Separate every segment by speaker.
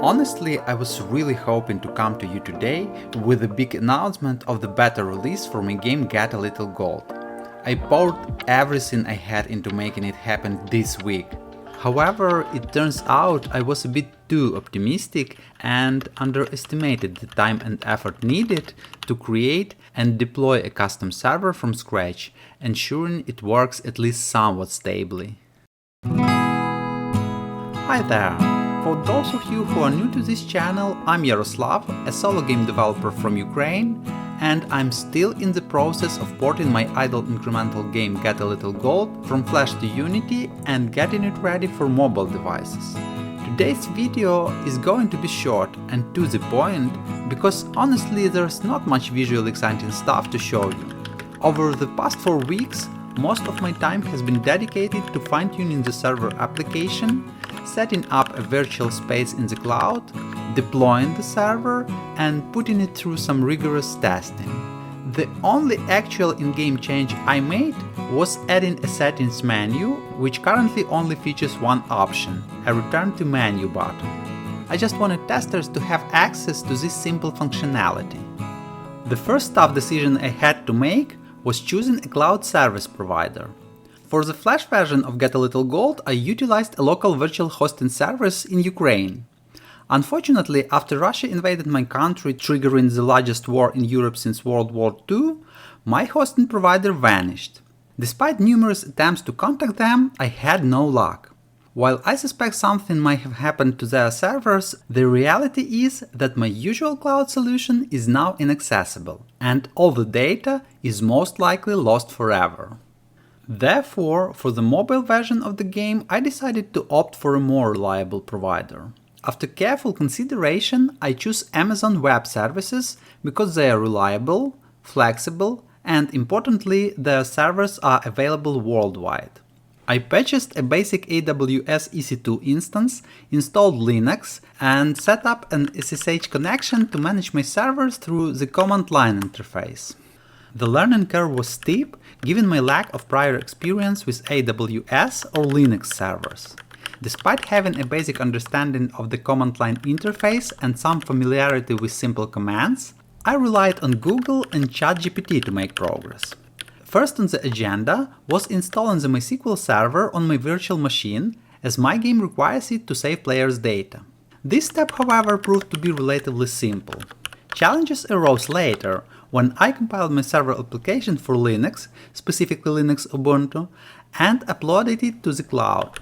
Speaker 1: Honestly, I was really hoping to come to you today with a big announcement of the beta release for my game Get a Little Gold. I poured everything I had into making it happen this week. However, it turns out I was a bit too optimistic and underestimated the time and effort needed to create and deploy a custom server from scratch, ensuring it works at least somewhat stably. Hi there! For those of you who are new to this channel, I'm Yaroslav, a solo game developer from Ukraine, and I'm still in the process of porting my idle incremental game Get a Little Gold from Flash to Unity and getting it ready for mobile devices. Today's video is going to be short and to the point, because honestly there's not much visually exciting stuff to show you. Over the past 4 weeks, most of my time has been dedicated to fine-tuning the server application, setting up a virtual space in the cloud, deploying the server, and putting it through some rigorous testing. The only actual in-game change I made was adding a settings menu, which currently only features one option, a return to menu button. I just wanted testers to have access to this simple functionality. The first tough decision I had to make was choosing a cloud service provider. For the Flash version of Get a Little Gold, I utilized a local virtual hosting service in Ukraine. Unfortunately, after Russia invaded my country, triggering the largest war in Europe since World War II, my hosting provider vanished. Despite numerous attempts to contact them, I had no luck. While I suspect something might have happened to their servers, the reality is that my usual cloud solution is now inaccessible, and all the data is most likely lost forever. Therefore, for the mobile version of the game, I decided to opt for a more reliable provider. After careful consideration, I choose Amazon Web Services because they are reliable, flexible, and importantly, their servers are available worldwide. I purchased a basic AWS EC2 instance, installed Linux, and set up an SSH connection to manage my servers through the command line interface. The learning curve was steep, given my lack of prior experience with AWS or Linux servers. Despite having a basic understanding of the command line interface and some familiarity with simple commands, I relied on Google and ChatGPT to make progress. First on the agenda was installing the MySQL server on my virtual machine, as my game requires it to save players' data. This step, however, proved to be relatively simple. Challenges arose later, when I compiled my server application for Linux, specifically Linux Ubuntu, and uploaded it to the cloud.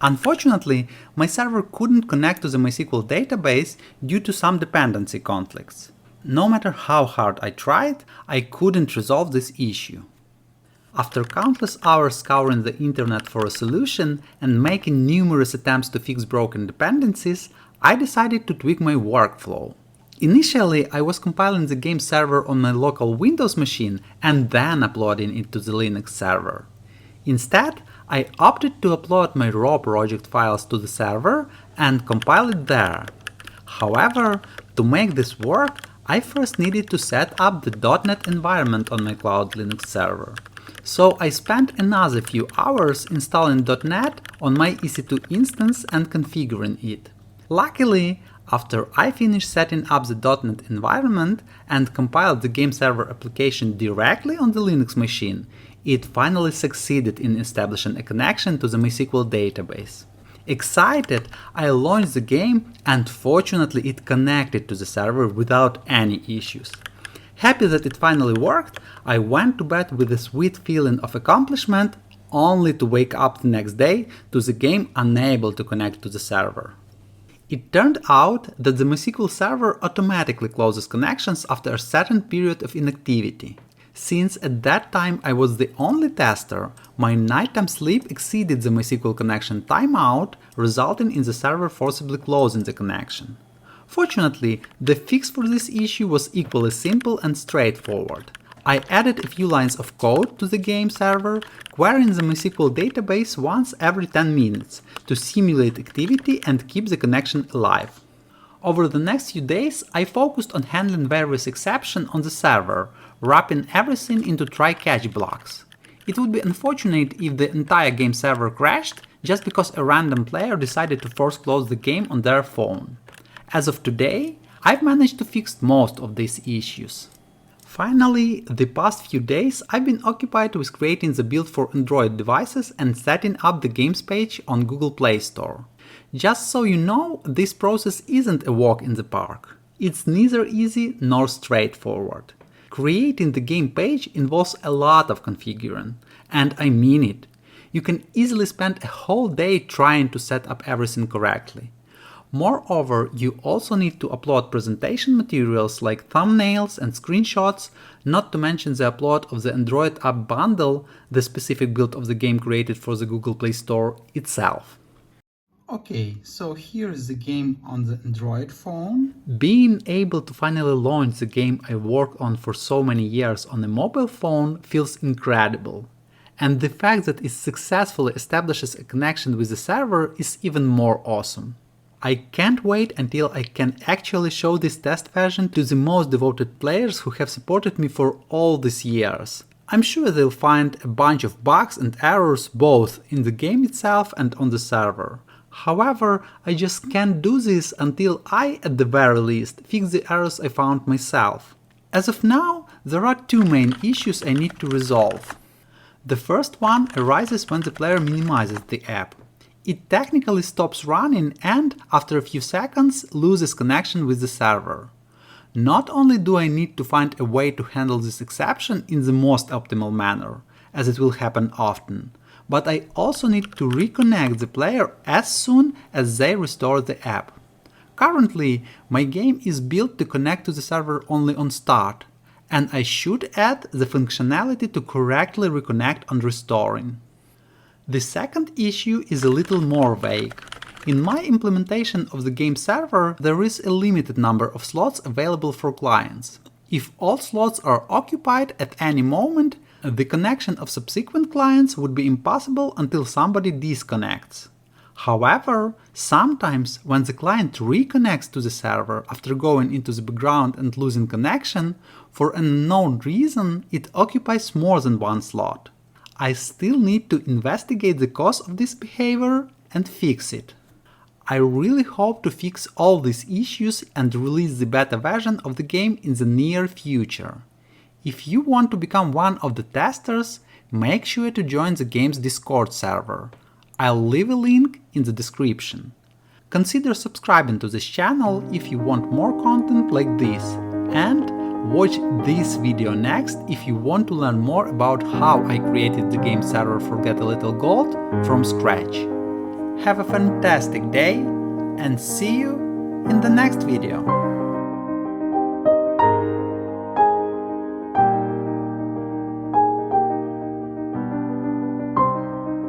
Speaker 1: Unfortunately, my server couldn't connect to the MySQL database due to some dependency conflicts. No matter how hard I tried, I couldn't resolve this issue. After countless hours scouring the internet for a solution and making numerous attempts to fix broken dependencies, I decided to tweak my workflow. Initially, I was compiling the game server on my local Windows machine and then uploading it to the Linux server. Instead, I opted to upload my raw project files to the server and compile it there. However, to make this work, I first needed to set up the .NET environment on my Cloud Linux server. So I spent another few hours installing .NET on my EC2 instance and configuring it. Luckily, after I finished setting up the .NET environment and compiled the game server application directly on the Linux machine, it finally succeeded in establishing a connection to the MySQL database. Excited, I launched the game and fortunately it connected to the server without any issues. Happy that it finally worked, I went to bed with a sweet feeling of accomplishment, only to wake up the next day to the game unable to connect to the server. It turned out that the MySQL server automatically closes connections after a certain period of inactivity. Since at that time I was the only tester, my nighttime sleep exceeded the MySQL connection timeout, resulting in the server forcibly closing the connection. Fortunately, the fix for this issue was equally simple and straightforward. I added a few lines of code to the game server, querying the MySQL database once every 10 minutes to simulate activity and keep the connection alive. Over the next few days, I focused on handling various exceptions on the server, wrapping everything into try-catch blocks. It would be unfortunate if the entire game server crashed just because a random player decided to force close the game on their phone. As of today, I've managed to fix most of these issues. Finally, the past few days I've been occupied with creating the build for Android devices and setting up the games page on Google Play Store. Just so you know, this process isn't a walk in the park. It's neither easy nor straightforward. Creating the game page involves a lot of configuring, and I mean it. You can easily spend a whole day trying to set up everything correctly. Moreover, you also need to upload presentation materials like thumbnails and screenshots, not to mention the upload of the Android app bundle, the specific build of the game created for the Google Play Store itself. Okay, so here is the game on the Android phone. Being able to finally launch the game I worked on for so many years on a mobile phone feels incredible. And the fact that it successfully establishes a connection with the server is even more awesome. I can't wait until I can actually show this test version to the most devoted players who have supported me for all these years. I'm sure they'll find a bunch of bugs and errors both in the game itself and on the server. However, I just can't do this until I, at the very least, fix the errors I found myself. As of now, there are two main issues I need to resolve. The first one arises when the player minimizes the app. It technically stops running and, after a few seconds, loses connection with the server. Not only do I need to find a way to handle this exception in the most optimal manner, as it will happen often, but I also need to reconnect the player as soon as they restore the app. Currently, my game is built to connect to the server only on start, and I should add the functionality to correctly reconnect on restoring. The second issue is a little more vague. In my implementation of the game server, there is a limited number of slots available for clients. If all slots are occupied at any moment, the connection of subsequent clients would be impossible until somebody disconnects. However, sometimes when the client reconnects to the server after going into the background and losing connection, for an unknown reason, it occupies more than one slot. I still need to investigate the cause of this behavior and fix it. I really hope to fix all these issues and release the beta version of the game in the near future. If you want to become one of the testers, make sure to join the game's Discord server. I'll leave a link in the description. Consider subscribing to this channel if you want more content like this, and watch this video next if you want to learn more about how I created the game server for Get a Little Gold from scratch. Have a fantastic day and see you in the next video!